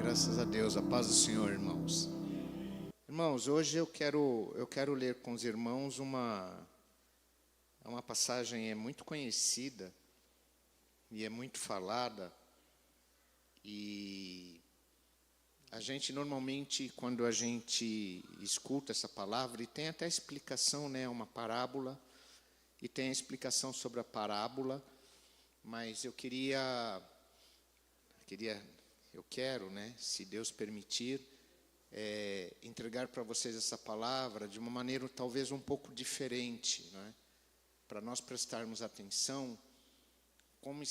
Graças a Deus, a paz do Senhor, irmãos. Irmãos, hoje eu quero ler com os irmãos uma passagem muito conhecida e é muito falada. E a gente normalmente, quando a gente escuta essa palavra, e tem até explicação, né, uma parábola, e tem a explicação sobre a parábola, mas eu quero, né, se Deus permitir, entregar para vocês essa palavra de uma maneira talvez um pouco diferente, né, para nós prestarmos atenção como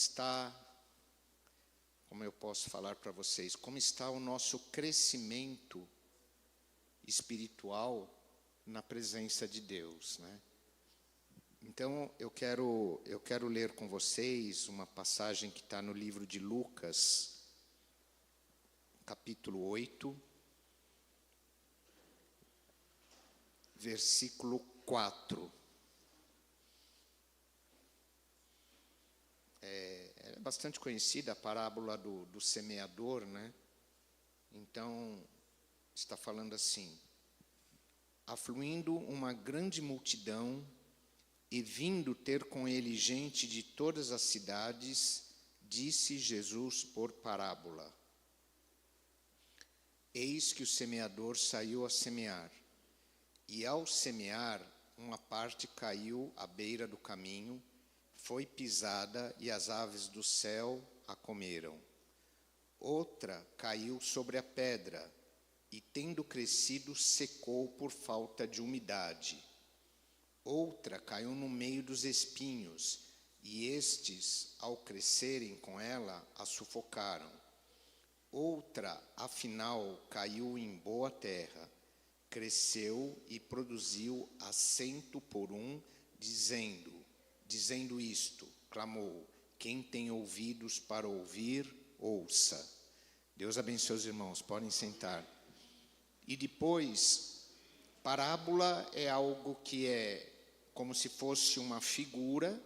eu posso falar para vocês, como está o nosso crescimento espiritual na presença de Deus, né? Então, eu quero ler com vocês uma passagem que está no livro de Lucas, capítulo 8, versículo 4. É bastante conhecida a parábola do semeador, né? Então, está falando assim: afluindo uma grande multidão e vindo ter com ele gente de todas as cidades, disse Jesus por parábola: eis que o semeador saiu a semear, e ao semear, uma parte caiu à beira do caminho, foi pisada e as aves do céu a comeram. Outra caiu sobre a pedra e, tendo crescido, secou por falta de umidade. Outra caiu no meio dos espinhos, e estes, ao crescerem com ela, a sufocaram. Outra, afinal, caiu em boa terra, cresceu e produziu a 100 por 1, dizendo isto, clamou: quem tem ouvidos para ouvir, ouça. Deus abençoe os irmãos, podem sentar. E depois, parábola é algo que é como se fosse uma figura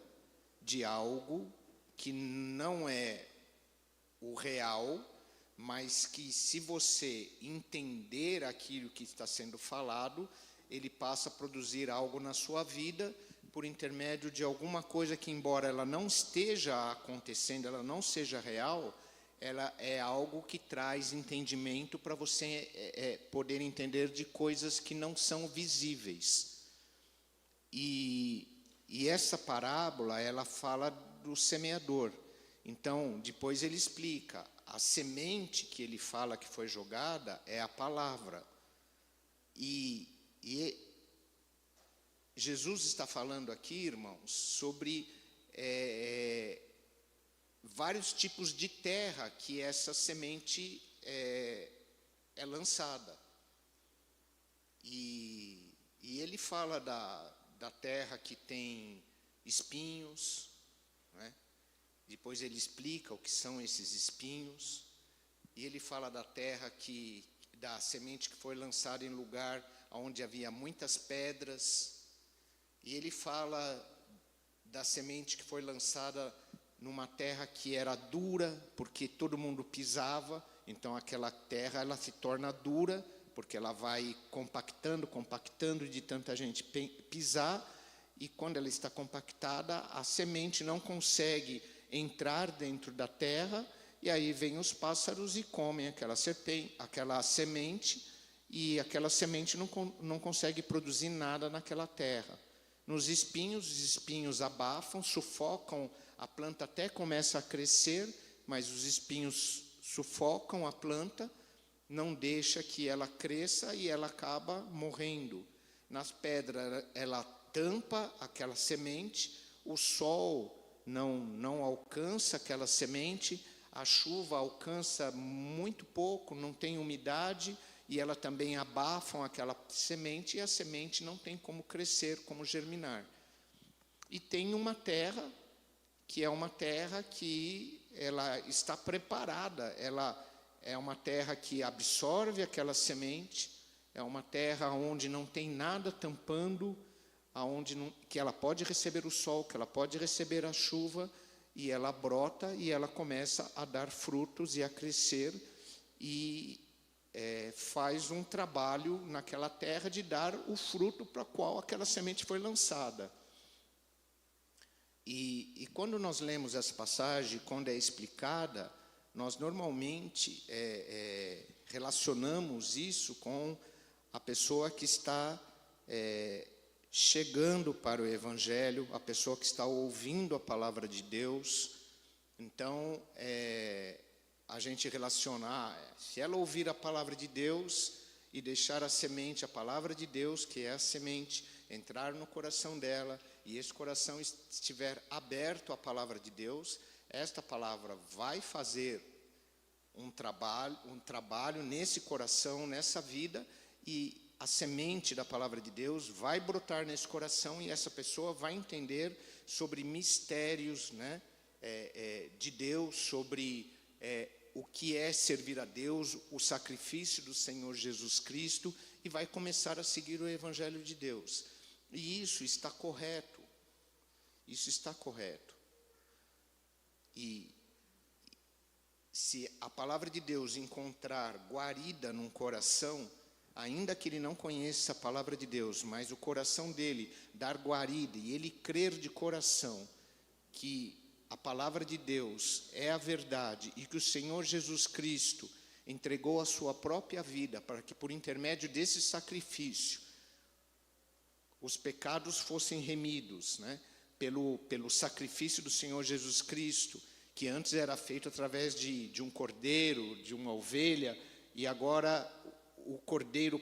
de algo que não é o real, mas que, se você entender aquilo que está sendo falado, ele passa a produzir algo na sua vida por intermédio de alguma coisa que, embora ela não esteja acontecendo, ela não seja real, ela é algo que traz entendimento para você poder entender de coisas que não são visíveis. E essa parábola, ela fala do semeador. Então, depois ele explica, a semente que ele fala que foi jogada é a palavra. E Jesus está falando aqui, irmãos, sobre vários tipos de terra que essa semente é lançada. E ele fala da terra que tem espinhos, né? Depois ele explica o que são esses espinhos. E ele fala da terra da semente que foi lançada em lugar onde havia muitas pedras. E ele fala da semente que foi lançada numa terra que era dura, porque todo mundo pisava. Então aquela terra, ela se torna dura, porque ela vai compactando de tanta gente pisar. E quando ela está compactada, a semente não consegue entrar dentro da terra, e aí vem os pássaros e comem aquela semente, e aquela semente não consegue produzir nada naquela terra. Nos espinhos, os espinhos abafam, sufocam, a planta até começa a crescer, mas os espinhos sufocam a planta, não deixa que ela cresça e ela acaba morrendo. Nas pedras, ela tampa aquela semente, o sol não alcança aquela semente, a chuva alcança muito pouco, não tem umidade, e ela também abafam aquela semente, e a semente não tem como crescer, como germinar. E tem uma terra, que é uma terra que ela está preparada, ela é uma terra que absorve aquela semente, é uma terra onde não tem nada tampando, que ela pode receber o sol, que ela pode receber a chuva, e ela brota e ela começa a dar frutos e a crescer, e faz um trabalho naquela terra de dar o fruto para o qual aquela semente foi lançada. E quando nós lemos essa passagem, quando é explicada, nós normalmente relacionamos isso com a pessoa que está chegando para o Evangelho, a pessoa que está ouvindo a palavra de Deus. Então, a gente relaciona, se ela ouvir a palavra de Deus e deixar a semente, a palavra de Deus, que é a semente, entrar no coração dela, e esse coração estiver aberto à palavra de Deus, esta palavra vai fazer um trabalho nesse coração, nessa vida, e a semente da palavra de Deus vai brotar nesse coração, e essa pessoa vai entender sobre mistérios, né, de Deus, sobre o que é servir a Deus, o sacrifício do Senhor Jesus Cristo, e vai começar a seguir o Evangelho de Deus. E isso está correto. Isso está correto. E se a palavra de Deus encontrar guarida num coração, ainda que ele não conheça a palavra de Deus, mas o coração dele dar guarida e ele crer de coração que a palavra de Deus é a verdade e que o Senhor Jesus Cristo entregou a sua própria vida para que por intermédio desse sacrifício os pecados fossem remidos, né, pelo sacrifício do Senhor Jesus Cristo, que antes era feito através de um cordeiro, de uma ovelha, e agora o cordeiro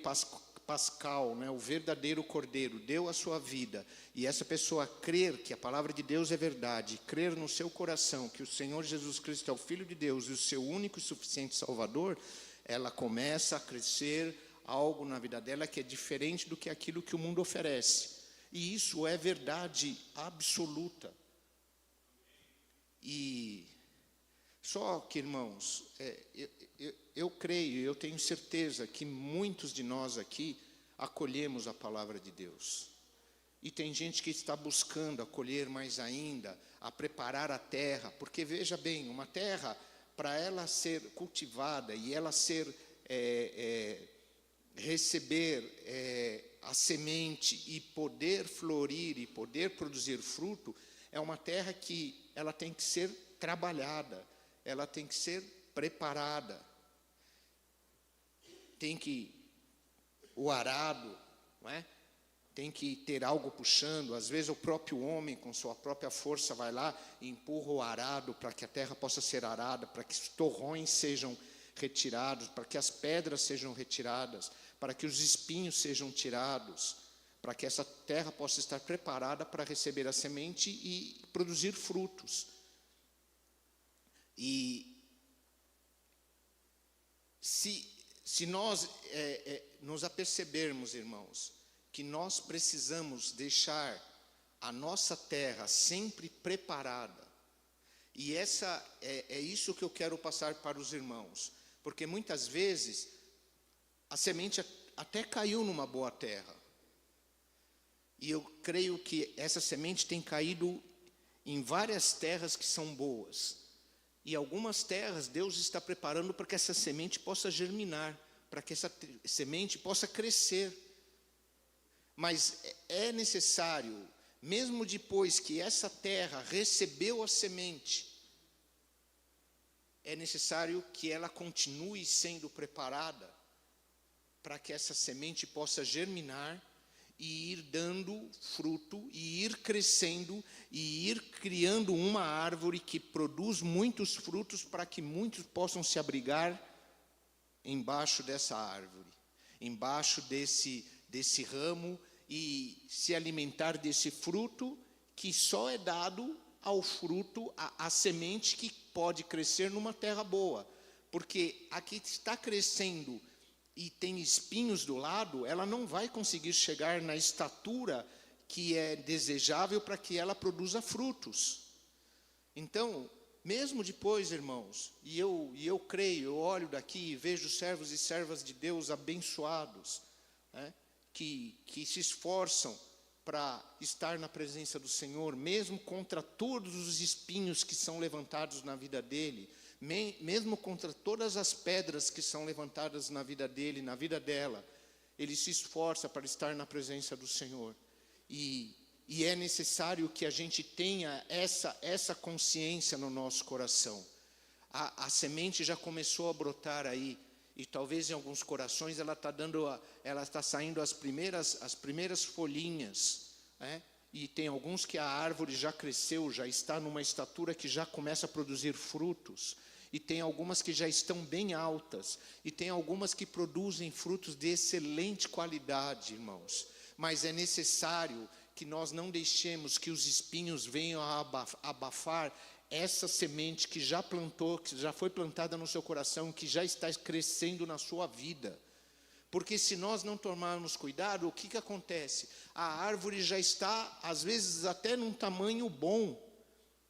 pascal, né, o verdadeiro cordeiro, deu a sua vida, e essa pessoa crer que a palavra de Deus é verdade, crer no seu coração que o Senhor Jesus Cristo é o Filho de Deus e o seu único e suficiente Salvador, ela começa a crescer algo na vida dela que é diferente do que aquilo que o mundo oferece. E isso é verdade absoluta. E só que, irmãos, eu creio, eu tenho certeza que muitos de nós aqui acolhemos a palavra de Deus. E tem gente que está buscando acolher mais ainda, a preparar a terra, porque veja bem, uma terra, para ela ser cultivada e ela ser receber a semente e poder florir e poder produzir fruto, é uma terra que ela tem que ser trabalhada, ela tem que ser preparada. Tem que, o arado, não é? Tem que ter algo puxando. Às vezes o próprio homem, com sua própria força, vai lá e empurra o arado para que a terra possa ser arada, para que os torrões sejam retirados, para que as pedras sejam retiradas, para que os espinhos sejam tirados, para que essa terra possa estar preparada para receber a semente e produzir frutos. E se nós nos apercebermos, irmãos, que nós precisamos deixar a nossa terra sempre preparada, e é isso que eu quero passar para os irmãos, porque muitas vezes a semente até caiu numa boa terra, e eu creio que essa semente tem caído em várias terras que são boas, e algumas terras Deus está preparando para que essa semente possa germinar, para que essa semente possa crescer. Mas é necessário, mesmo depois que essa terra recebeu a semente, é necessário que ela continue sendo preparada para que essa semente possa germinar e ir dando fruto, e ir crescendo, e ir criando uma árvore que produz muitos frutos para que muitos possam se abrigar embaixo dessa árvore, embaixo desse ramo, e se alimentar desse fruto que só é dado ao fruto, a semente que pode crescer numa terra boa, porque a que está crescendo e tem espinhos do lado, ela não vai conseguir chegar na estatura que é desejável para que ela produza frutos. Então, mesmo depois, irmãos, e eu creio, eu olho daqui e vejo servos e servas de Deus abençoados, né, que se esforçam para estar na presença do Senhor, mesmo contra todos os espinhos que são levantados na vida dele, mesmo contra todas as pedras que são levantadas na vida dele, na vida dela, ele se esforça para estar na presença do Senhor. E é necessário que a gente tenha essa consciência no nosso coração. A semente já começou a brotar aí, e talvez em alguns corações ela está saindo as primeiras folhinhas, né? E tem alguns que a árvore já cresceu, já está numa estatura que já começa a produzir frutos. E tem algumas que já estão bem altas, e tem algumas que produzem frutos de excelente qualidade, irmãos. Mas é necessário que nós não deixemos que os espinhos venham a abafar essa semente que já plantou, que já foi plantada no seu coração, que já está crescendo na sua vida. Porque se nós não tomarmos cuidado, o que acontece? A árvore já está, às vezes, até num tamanho bom,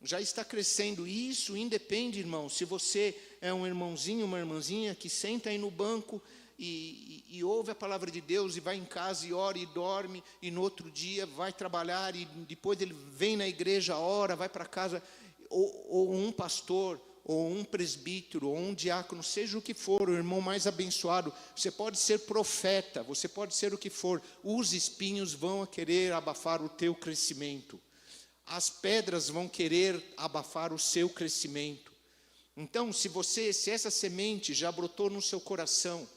já está crescendo. E isso independe, irmão, se você é um irmãozinho, uma irmãzinha que senta aí no banco e ouve a palavra de Deus e vai em casa e ora e dorme, e no outro dia vai trabalhar e depois ele vem na igreja, ora, vai para casa, ou um pastor, ou um presbítero, ou um diácono, seja o que for, o irmão mais abençoado, você pode ser profeta, você pode ser o que for, os espinhos vão querer abafar o teu crescimento, as pedras vão querer abafar o seu crescimento. Então, se essa semente já brotou no seu coração,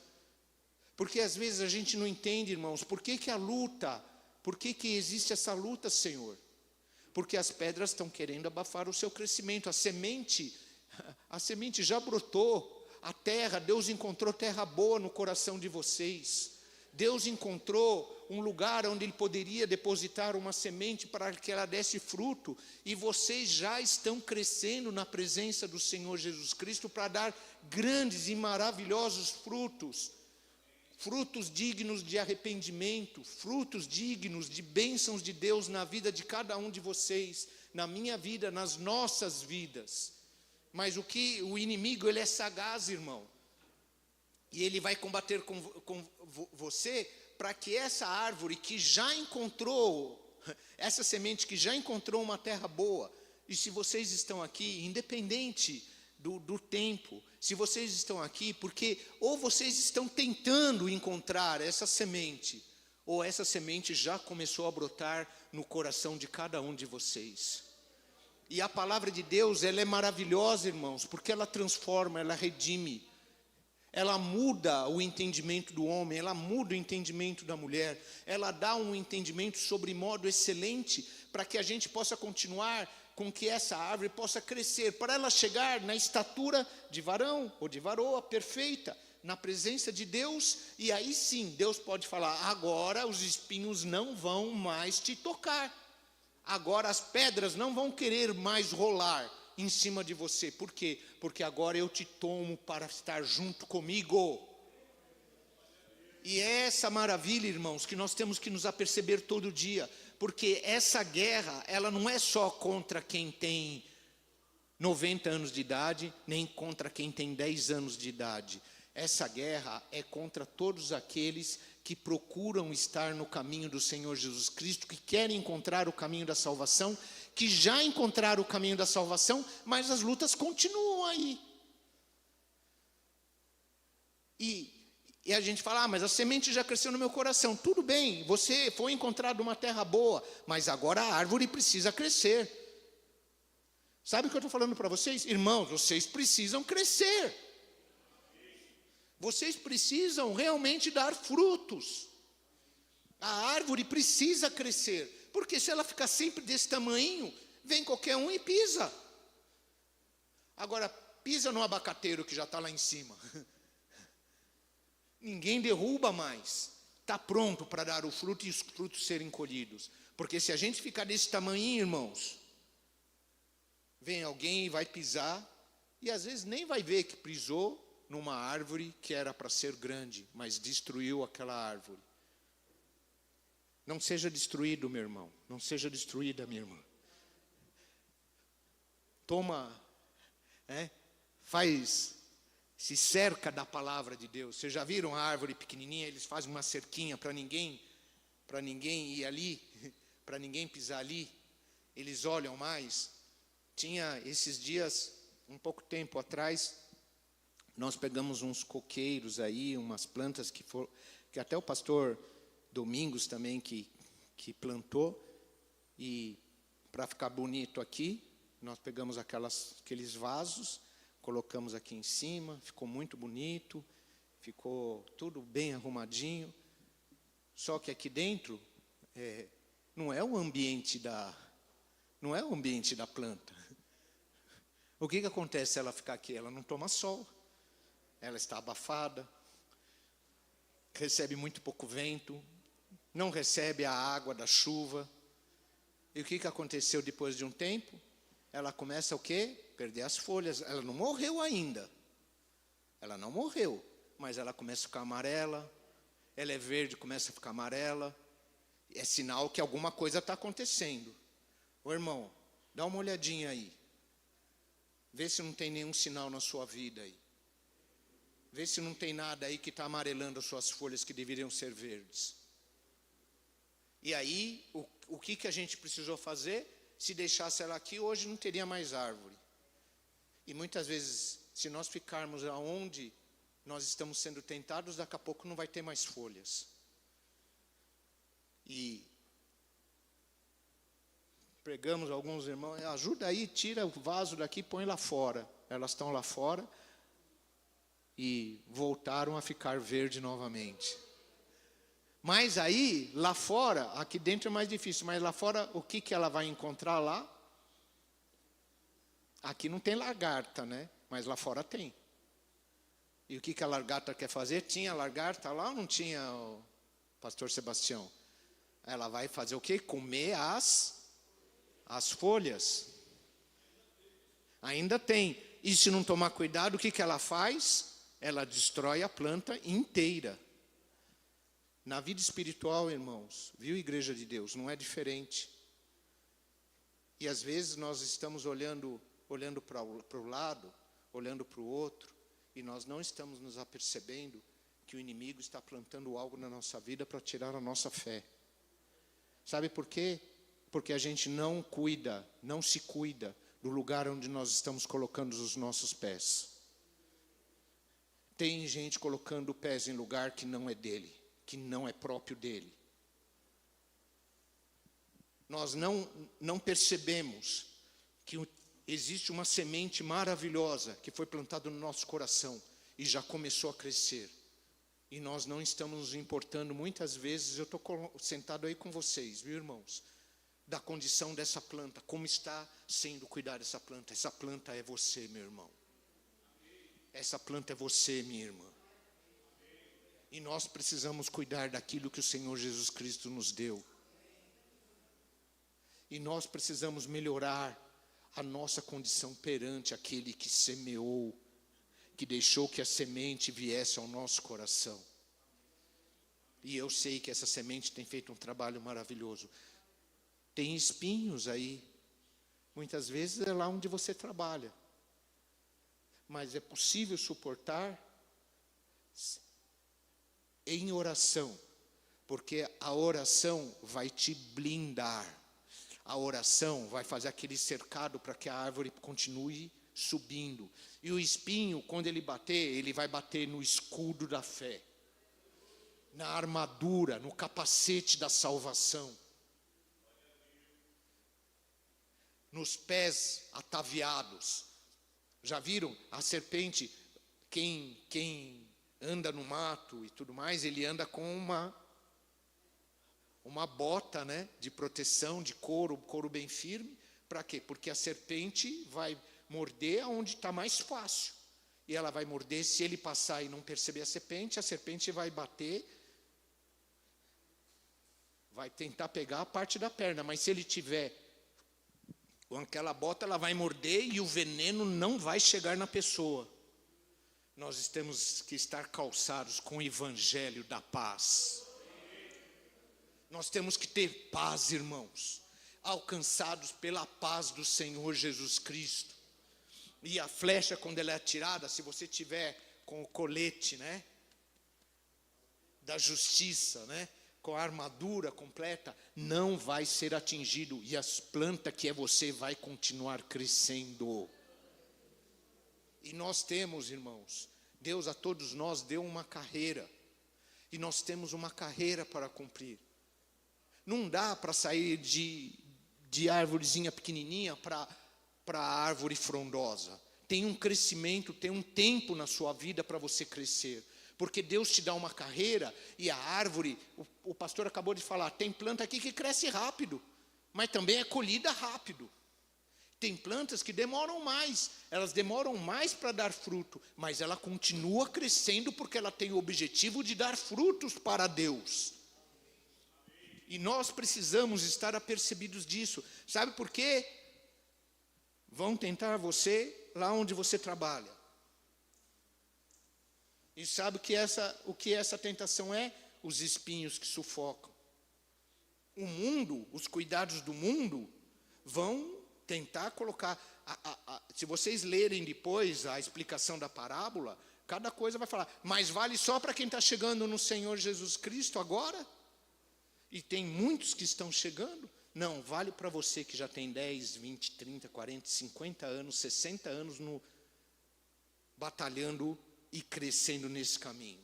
porque às vezes a gente não entende, irmãos, por que a luta, por que existe essa luta, Senhor? Porque as pedras estão querendo abafar o seu crescimento. A semente já brotou. A terra, Deus encontrou terra boa no coração de vocês. Deus encontrou um lugar onde Ele poderia depositar uma semente para que ela desse fruto. E vocês já estão crescendo na presença do Senhor Jesus Cristo para dar grandes e maravilhosos frutos. Frutos dignos de arrependimento, frutos dignos de bênçãos de Deus na vida de cada um de vocês, na minha vida, nas nossas vidas. Mas o inimigo, ele é sagaz, irmão. E ele vai combater com você para que essa árvore que já encontrou, essa semente que já encontrou uma terra boa, e se vocês estão aqui, independente do tempo, se vocês estão aqui, porque ou vocês estão tentando encontrar essa semente, ou essa semente já começou a brotar no coração de cada um de vocês. E a palavra de Deus, ela é maravilhosa, irmãos, porque ela transforma, ela redime, ela muda o entendimento do homem, ela muda o entendimento da mulher, ela dá um entendimento sobre modo excelente, para que a gente possa continuar com que essa árvore possa crescer, para ela chegar na estatura de varão ou de varoa perfeita, na presença de Deus, e aí sim, Deus pode falar, agora os espinhos não vão mais te tocar, agora as pedras não vão querer mais rolar em cima de você. Por quê? Porque agora eu te tomo para estar junto comigo. E é essa maravilha, irmãos, que nós temos que nos aperceber todo dia, porque essa guerra, ela não é só contra quem tem 90 anos de idade, nem contra quem tem 10 anos de idade. Essa guerra é contra todos aqueles que procuram estar no caminho do Senhor Jesus Cristo, que querem encontrar o caminho da salvação, que já encontraram o caminho da salvação, mas as lutas continuam aí. E a gente fala, mas a semente já cresceu no meu coração. Tudo bem, você foi encontrado uma terra boa, mas agora a árvore precisa crescer. Sabe o que eu estou falando para vocês? Irmãos, vocês precisam crescer. Vocês precisam realmente dar frutos. A árvore precisa crescer, porque se ela ficar sempre desse tamanho, vem qualquer um e pisa. Agora, pisa no abacateiro que já está lá em cima. Ninguém derruba mais. Está pronto para dar o fruto e os frutos serem colhidos. Porque se a gente ficar desse tamanho, irmãos, vem alguém e vai pisar, e às vezes nem vai ver que pisou numa árvore que era para ser grande, mas destruiu aquela árvore. Não seja destruído, meu irmão. Não seja destruída, minha irmã. Toma, se cerca da palavra de Deus. Vocês já viram a árvore pequenininha? Eles fazem uma cerquinha para ninguém ir ali, para ninguém pisar ali. Eles olham mais. Tinha esses dias, um pouco tempo atrás, nós pegamos uns coqueiros aí, umas plantas que até o pastor Domingos também que plantou, e para ficar bonito aqui, nós pegamos aqueles vasos, colocamos aqui em cima, ficou muito bonito, ficou tudo bem arrumadinho. Só que aqui dentro não é o ambiente da planta. O que acontece se ela ficar aqui? Ela não toma sol, ela está abafada, recebe muito pouco vento, não recebe a água da chuva. E o que aconteceu depois de um tempo? Ela começa o quê? Perder as folhas. Ela não morreu ainda. Ela não morreu, mas ela começa a ficar amarela. Ela é verde, começa a ficar amarela. É sinal que alguma coisa está acontecendo. Ô irmão, dá uma olhadinha aí. Vê se não tem nenhum sinal na sua vida aí. Vê se não tem nada aí que está amarelando as suas folhas que deveriam ser verdes. E aí, o que a gente precisou fazer? Se deixasse ela aqui, hoje não teria mais árvore. E muitas vezes, se nós ficarmos aonde nós estamos sendo tentados, daqui a pouco não vai ter mais folhas. E pregamos alguns irmãos, ajuda aí, tira o vaso daqui, põe lá fora. Elas estão lá fora e voltaram a ficar verde novamente. Mas aí, lá fora, aqui dentro é mais difícil, mas lá fora, o que ela vai encontrar lá? Aqui não tem lagarta, né? Mas lá fora tem. E o que a lagarta quer fazer? Tinha lagarta lá ou não tinha, o pastor Sebastião? Ela vai fazer o quê? Comer as folhas. Ainda tem. E se não tomar cuidado, o que ela faz? Ela destrói a planta inteira. Na vida espiritual, irmãos, viu, igreja de Deus, não é diferente. E às vezes nós estamos olhando para o lado, olhando para o outro, e nós não estamos nos apercebendo que o inimigo está plantando algo na nossa vida para tirar a nossa fé. Sabe por quê? Porque a gente não se cuida do lugar onde nós estamos colocando os nossos pés. Tem gente colocando pés em lugar que não é dele, que não é próprio dele. Nós não percebemos que existe uma semente maravilhosa que foi plantada no nosso coração e já começou a crescer. E nós não estamos nos importando, muitas vezes, eu estou sentado aí com vocês, viu, irmãos? Da condição dessa planta, como está sendo cuidar dessa planta. Essa planta é você, meu irmão. Essa planta é você, minha irmã. E nós precisamos cuidar daquilo que o Senhor Jesus Cristo nos deu. E nós precisamos melhorar a nossa condição perante aquele que semeou, que deixou que a semente viesse ao nosso coração. E eu sei que essa semente tem feito um trabalho maravilhoso. Tem espinhos aí. Muitas vezes é lá onde você trabalha. Mas é possível suportar em oração, porque a oração vai te blindar. A oração vai fazer aquele cercado para que a árvore continue subindo. E o espinho, quando ele bater, ele vai bater no escudo da fé, na armadura, no capacete da salvação, nos pés ataviados. Já viram a serpente? Quem anda no mato e tudo mais, ele anda com uma bota, né, de proteção, de couro bem firme. Para quê? Porque a serpente vai morder aonde está mais fácil. E ela vai morder, se ele passar e não perceber a serpente vai bater, vai tentar pegar a parte da perna. Mas se ele tiver com aquela bota, ela vai morder e o veneno não vai chegar na pessoa. Nós temos que estar calçados com o evangelho da paz. Nós temos que ter paz, irmãos, alcançados pela paz do Senhor Jesus Cristo. E a flecha, quando ela é atirada, se você tiver com o colete, né, da justiça, né, com a armadura completa, não vai ser atingido. E as plantas que é você vai continuar crescendo. E nós temos, irmãos, Deus a todos nós deu uma carreira. E nós temos uma carreira para cumprir. Não dá para sair de árvorezinha pequenininha para árvore frondosa. Tem um crescimento, tem um tempo na sua vida para você crescer. Porque Deus te dá uma carreira e a árvore, o pastor acabou de falar, tem planta aqui que cresce rápido, mas também é colhida rápido. Tem plantas que demoram mais, elas demoram mais para dar fruto, mas ela continua crescendo porque ela tem o objetivo de dar frutos para Deus. E nós precisamos estar apercebidos disso. Sabe por quê? Vão tentar você lá onde você trabalha. E sabe o que essa tentação é? Os espinhos que sufocam. O mundo, os cuidados do mundo, vão tentar colocar... se vocês lerem depois a explicação da parábola, cada coisa vai falar, mas vale só para quem está chegando no Senhor Jesus Cristo agora? E tem muitos que estão chegando? Não, vale para você que já tem 10, 20, 30, 40, 50 anos, 60 anos batalhando e crescendo nesse caminho.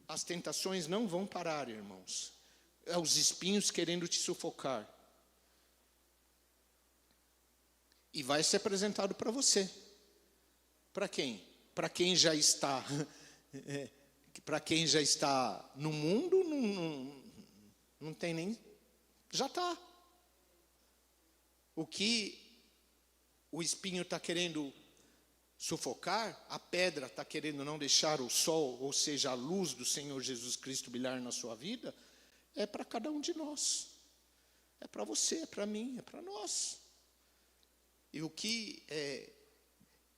As tentações não vão parar, irmãos. É os espinhos querendo te sufocar. E vai ser apresentado para você. Para quem? Para quem já está para quem já está no mundo, não tem nem, já está. O que o espinho está querendo sufocar, a pedra está querendo não deixar o sol, ou seja, a luz do Senhor Jesus Cristo brilhar na sua vida, é para cada um de nós. É para você, é para mim, é para nós. E o que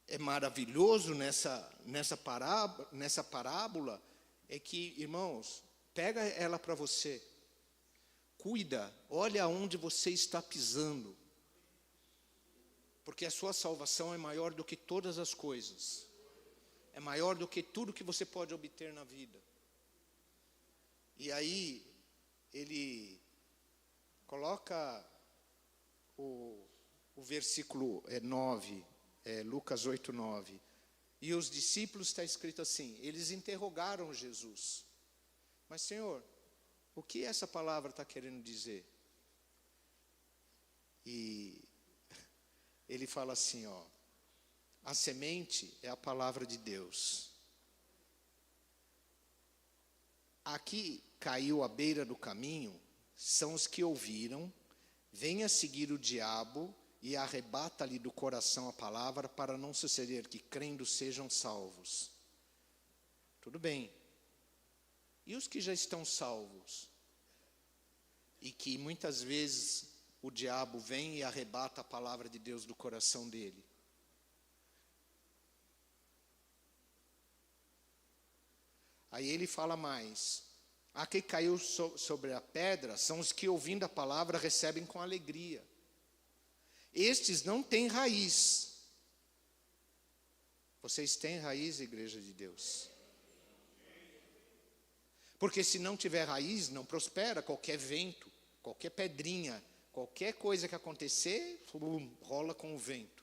é maravilhoso nessa parábola é que, irmãos, pega ela para você. Cuida, olha onde você está pisando. Porque a sua salvação é maior do que todas as coisas. É maior do que tudo que você pode obter na vida. E aí, ele coloca o versículo 9, Lucas 8, 9. E os discípulos, está escrito assim, eles interrogaram Jesus. Mas, Senhor, o que essa palavra está querendo dizer? E ele fala assim, ó, a semente é a palavra de Deus. Aqui caiu à beira do caminho, são os que ouviram, venha seguir o diabo e arrebata-lhe do coração a palavra para não suceder que crendo sejam salvos. Tudo bem. E os que já estão salvos? E que muitas vezes o diabo vem e arrebata a palavra de Deus do coração dele. Aí ele fala mais. A que caiu sobre a pedra são os que ouvindo a palavra recebem com alegria. Estes não têm raiz. Vocês têm raiz, Igreja de Deus? Porque se não tiver raiz, não prospera. Qualquer vento, qualquer pedrinha, qualquer coisa que acontecer, rola com o vento.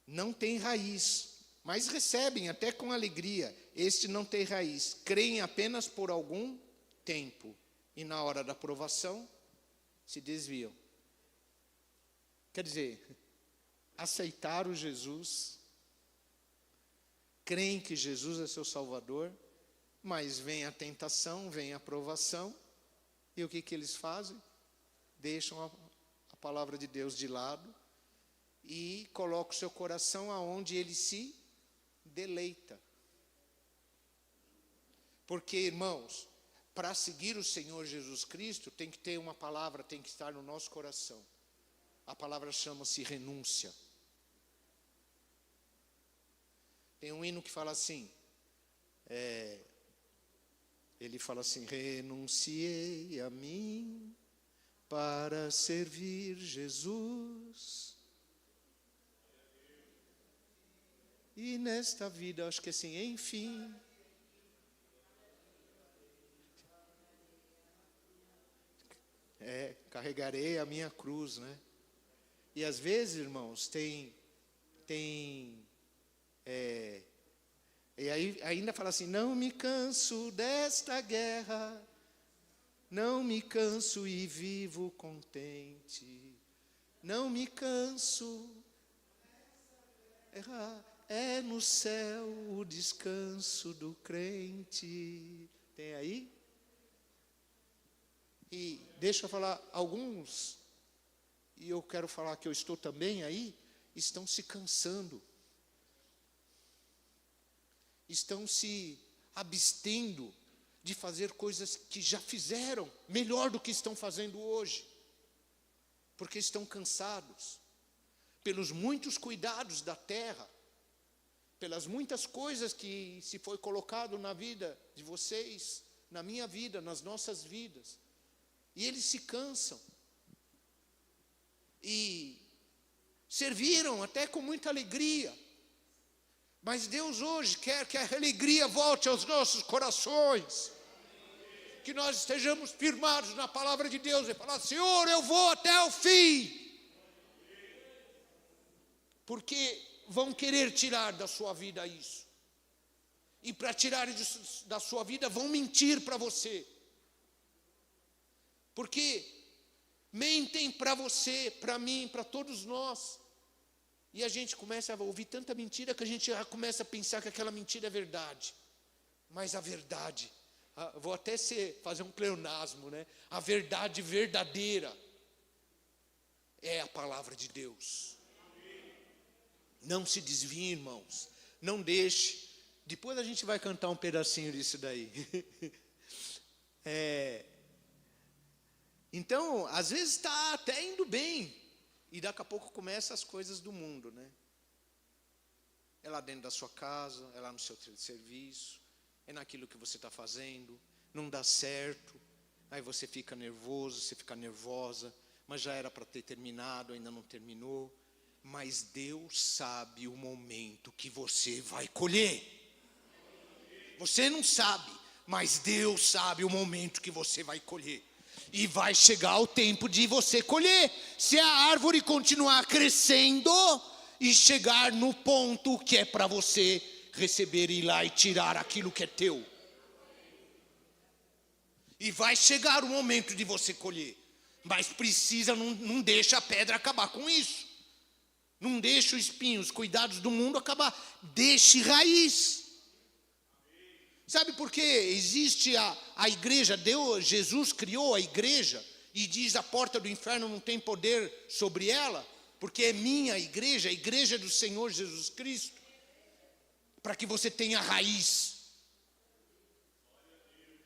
Não tem raiz, mas recebem até com alegria. Este não tem raiz. Creem apenas por algum tempo. E na hora da provação, se desviam. Quer dizer, aceitaram Jesus, creem que Jesus é seu Salvador, mas vem a tentação, vem a provação, e o que eles fazem? Deixam a palavra de Deus de lado e colocam o seu coração aonde ele se deleita. Porque, irmãos, para seguir o Senhor Jesus Cristo, tem que ter uma palavra, tem que estar no nosso coração. A palavra chama-se renúncia. Tem um hino que fala assim, ele fala assim, renunciei a mim para servir Jesus. E nesta vida, acho que assim, enfim. Carregarei a minha cruz, né? E às vezes, irmãos, tem E aí ainda fala assim: não me canso desta guerra, não me canso e vivo contente, não me canso. É no céu o descanso do crente. Tem aí? E deixa eu falar, alguns, e eu quero falar que eu estou também aí, estão se cansando. Estão se abstendo de fazer coisas que já fizeram, melhor do que estão fazendo hoje. Porque estão cansados, pelos muitos cuidados da terra, pelas muitas coisas que se foi colocado na vida de vocês, na minha vida, nas nossas vidas. E eles se cansam. E serviram até com muita alegria. Mas Deus hoje quer que a alegria volte aos nossos corações. Que nós estejamos firmados na palavra de Deus e falar: Senhor, eu vou até o fim. Porque vão querer tirar da sua vida isso. E para tirar da sua vida vão mentir para você. Porque mentem para você, para mim, para todos nós. E a gente começa a ouvir tanta mentira que a gente já começa a pensar que aquela mentira é verdade. Mas a verdade, vou até fazer um pleonasmo, né? A verdade verdadeira é a palavra de Deus. Não se desvie, irmãos. Não deixe. Depois a gente vai cantar um pedacinho disso daí. Então, às vezes está até indo bem. E daqui a pouco começam as coisas do mundo, né? É lá dentro da sua casa, é lá no seu serviço, é naquilo que você está fazendo, não dá certo, aí você fica nervoso, você fica nervosa, mas já era para ter terminado, ainda não terminou. Mas Deus sabe o momento que você vai colher. Você não sabe, mas Deus sabe o momento que você vai colher. E vai chegar o tempo de você colher. Se a árvore continuar crescendo e chegar no ponto que é para você receber, ir lá e tirar aquilo que é teu. E vai chegar o momento de você colher. Mas precisa, não deixa a pedra acabar com isso. Não deixa o espinho, os cuidados do mundo acabar. Deixe raiz. Sabe por quê? Existe a igreja, Jesus criou a igreja e diz: a porta do inferno não tem poder sobre ela, porque é minha igreja, a igreja do Senhor Jesus Cristo, para que você tenha raiz,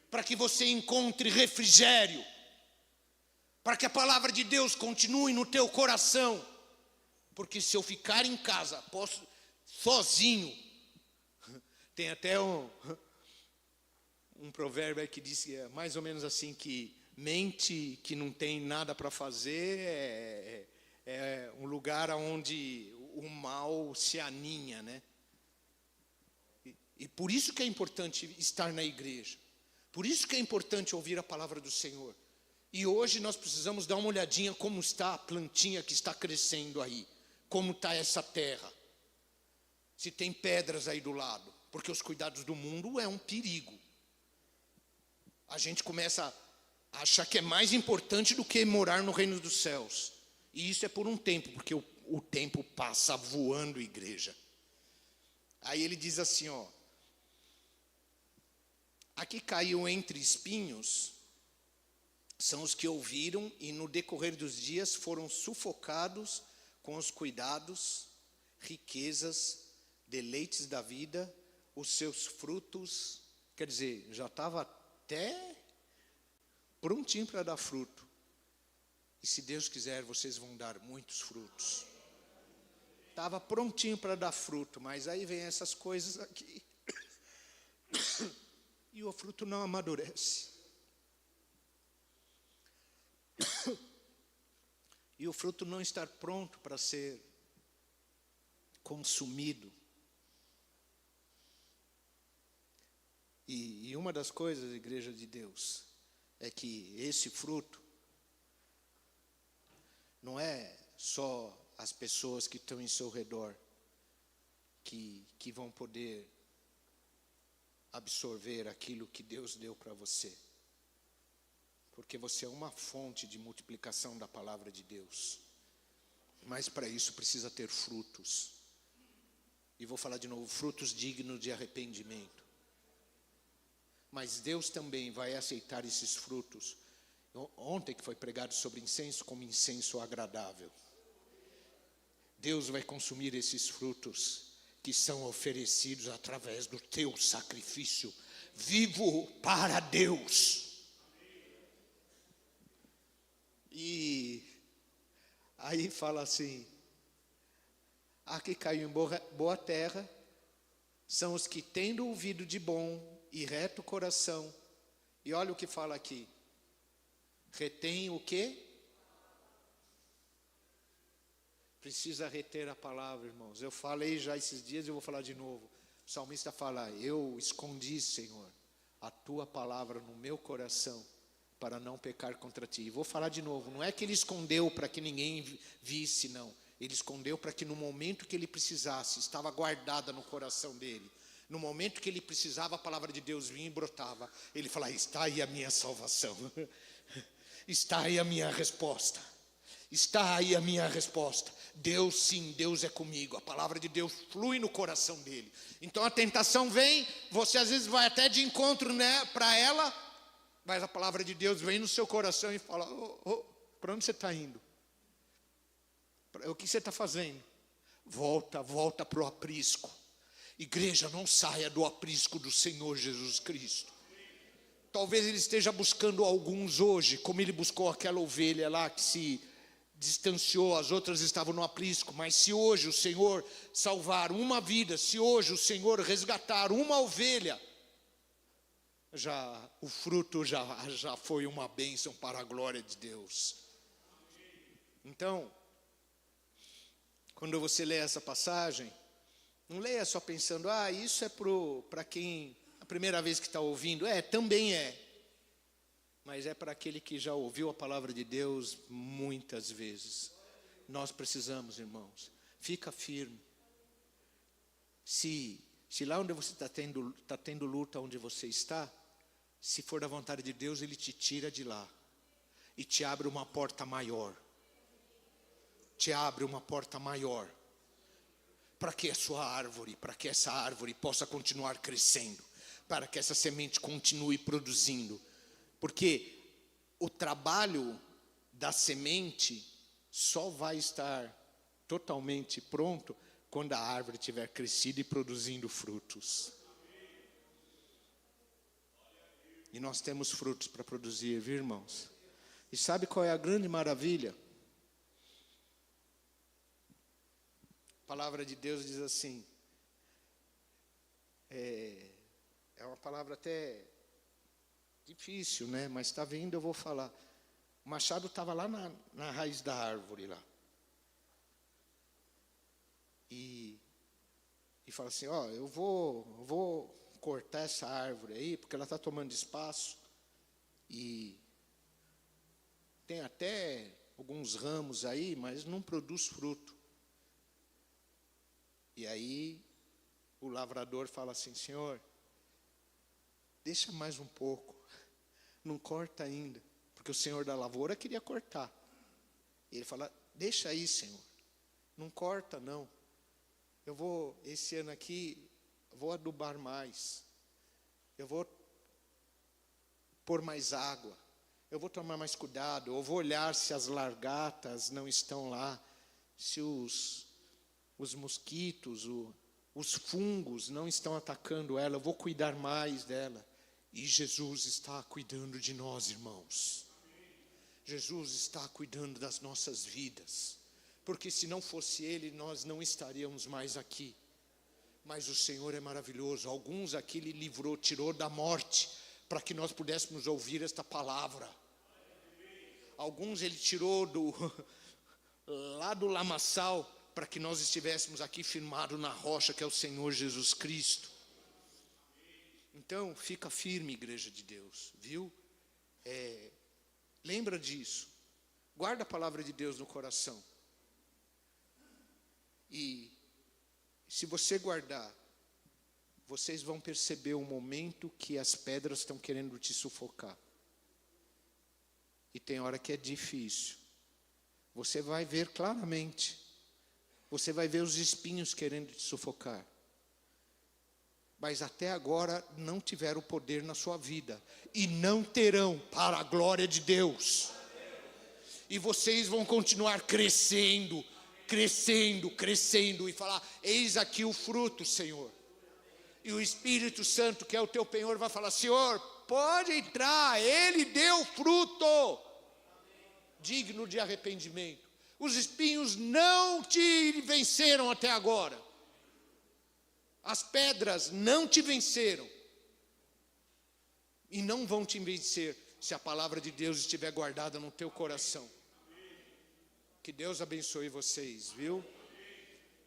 para que você encontre refrigério, para que a palavra de Deus continue no teu coração. Porque se eu ficar em casa, posso sozinho, tem até um provérbio que diz que é mais ou menos assim, que mente que não tem nada para fazer é um lugar onde o mal se aninha, né? E por isso que é importante estar na igreja. Por isso que é importante ouvir a palavra do Senhor. E hoje nós precisamos dar uma olhadinha como está a plantinha que está crescendo aí. Como está essa terra. Se tem pedras aí do lado. Porque os cuidados do mundo é um perigo. A gente começa a achar que é mais importante do que morar no reino dos céus. E isso é por um tempo, porque o tempo passa voando, igreja. Aí ele diz assim, ó: aqui caiu entre espinhos, são os que ouviram e no decorrer dos dias foram sufocados com os cuidados, riquezas, deleites da vida, os seus frutos. Quer dizer, já estava até prontinho para dar fruto. E se Deus quiser, vocês vão dar muitos frutos. Estava prontinho para dar fruto, mas aí vem essas coisas aqui. E o fruto não amadurece. E o fruto não estar pronto para ser consumido. E uma das coisas, igreja de Deus, é que esse fruto não é só as pessoas que estão em seu redor, que vão poder absorver aquilo que Deus deu para você. Porque você é uma fonte de multiplicação da palavra de Deus. Mas para isso precisa ter frutos. E vou falar de novo, frutos dignos de arrependimento. Mas Deus também vai aceitar esses frutos. Ontem que foi pregado sobre incenso, como incenso agradável. Deus vai consumir esses frutos que são oferecidos através do teu sacrifício vivo para Deus. E aí fala assim: a que caiu em boa terra são os que, tendo ouvido de bom e reto coração, e olha o que fala aqui, retém o quê? Precisa reter a palavra, irmãos. Eu falei já esses dias e eu vou falar de novo. O salmista fala: eu escondi, Senhor, a tua palavra no meu coração, para não pecar contra ti. E vou falar de novo, não é que ele escondeu para que ninguém visse, não. Ele escondeu para que no momento que ele precisasse, estava guardada no coração dele. No momento que ele precisava, a palavra de Deus vinha e brotava. Ele fala: está aí a minha salvação. Está aí a minha resposta. Está aí a minha resposta. Deus, sim, Deus é comigo. A palavra de Deus flui no coração dele. Então a tentação vem, você às vezes vai até de encontro, né, para ela, mas a palavra de Deus vem no seu coração e fala: para onde você está indo? O que você está fazendo? Volta para o aprisco. Igreja, não saia do aprisco do Senhor Jesus Cristo. Talvez ele esteja buscando alguns hoje, como ele buscou aquela ovelha lá que se distanciou, as outras estavam no aprisco. Mas se hoje o Senhor salvar uma vida, se hoje o Senhor resgatar uma ovelha, o fruto já foi uma bênção para a glória de Deus. Então, quando você lê essa passagem, não leia só pensando: isso é para quem, a primeira vez que está ouvindo. Também é. Mas é para aquele que já ouviu a palavra de Deus muitas vezes. Nós precisamos, irmãos, fica firme. Se lá onde você está tendo luta, onde você está, se for da vontade de Deus, Ele te tira de lá e te abre uma porta maior. Te abre uma porta maior, para que para que essa árvore possa continuar crescendo, para que essa semente continue produzindo. Porque o trabalho da semente só vai estar totalmente pronto quando a árvore tiver crescido e produzindo frutos. E nós temos frutos para produzir, viu, irmãos? E sabe qual é a grande maravilha? A palavra de Deus diz assim, é uma palavra até difícil, né? Mas está vindo, eu vou falar. O machado estava lá na raiz da árvore lá. E fala assim: eu vou cortar essa árvore aí, porque ela está tomando espaço. E tem até alguns ramos aí, mas não produz fruto. E aí o lavrador fala assim: Senhor, deixa mais um pouco, não corta ainda, porque o Senhor da lavoura queria cortar. E ele fala: deixa aí, Senhor, não corta não. Eu vou, esse ano aqui, vou adubar mais, eu vou pôr mais água, eu vou tomar mais cuidado, eu vou olhar se as largatas não estão lá, se os mosquitos, os fungos não estão atacando ela, eu vou cuidar mais dela. E Jesus está cuidando de nós, irmãos. Jesus está cuidando das nossas vidas. Porque se não fosse Ele, nós não estaríamos mais aqui. Mas o Senhor é maravilhoso. Alguns aqui Ele livrou, tirou da morte, para que nós pudéssemos ouvir esta palavra. Alguns Ele tirou lá do lamaçal, para que nós estivéssemos aqui firmados na rocha, que é o Senhor Jesus Cristo. Então, fica firme, igreja de Deus, viu? Lembra disso. Guarda a palavra de Deus no coração. E Se você guardar, vocês vão perceber o momento que as pedras estão querendo te sufocar. E tem hora que é difícil. Você vai ver claramente. Você vai ver os espinhos querendo te sufocar. Mas até agora não tiveram poder na sua vida. E não terão, para a glória de Deus. E vocês vão continuar crescendo, crescendo, crescendo. E falar, eis aqui o fruto, Senhor. E o Espírito Santo, que é o teu penhor, vai falar, Senhor, pode entrar, Ele deu fruto. Digno de arrependimento. Os espinhos não te venceram até agora. As pedras não te venceram. E não vão te vencer se a palavra de Deus estiver guardada no teu coração. Que Deus abençoe vocês, viu?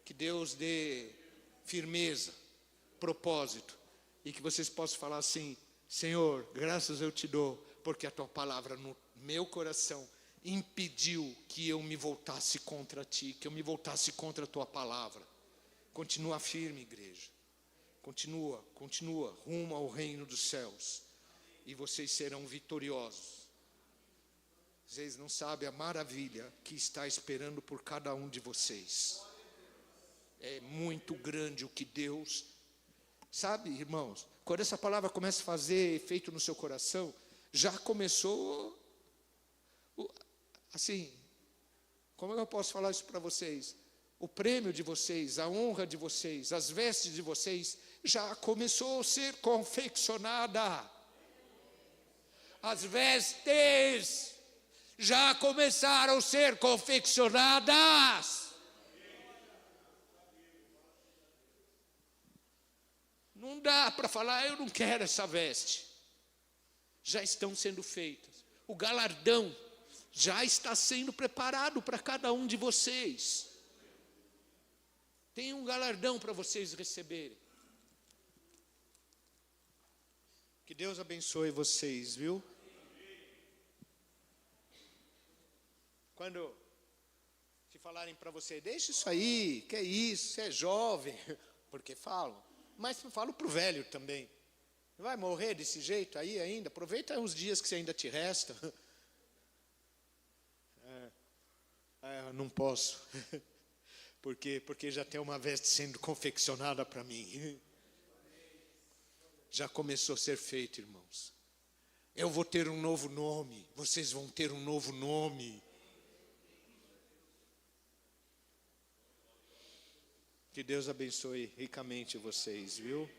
Que Deus dê firmeza, propósito. E que vocês possam falar assim, Senhor, graças eu te dou, porque a tua palavra no meu coração impediu que eu me voltasse contra ti, que eu me voltasse contra a tua palavra. Continua firme, igreja. Continua, rumo ao reino dos céus. E vocês serão vitoriosos. Vocês não sabem a maravilha que está esperando por cada um de vocês. É muito grande o que Deus... Sabe, irmãos, quando essa palavra começa a fazer efeito no seu coração, já começou... Assim, como eu posso falar isso para vocês? O prêmio de vocês, a honra de vocês, as vestes de vocês, já começou a ser confeccionada. As vestes já começaram a ser confeccionadas. Não dá para falar, eu não quero essa veste. Já estão sendo feitas. O galardão já está sendo preparado para cada um de vocês. Tem um galardão para vocês receberem. Que Deus abençoe vocês, viu? Quando se falarem para você, deixa isso aí, que é isso, você é jovem, porque falam, mas falo para o velho também. Vai morrer desse jeito aí ainda? Aproveita os dias que você ainda te resta. Não posso. Por quê? Porque já tem uma veste sendo confeccionada para mim. Já começou a ser feito, irmãos. Eu vou ter um novo nome. Vocês vão ter um novo nome. Que Deus abençoe ricamente vocês, viu?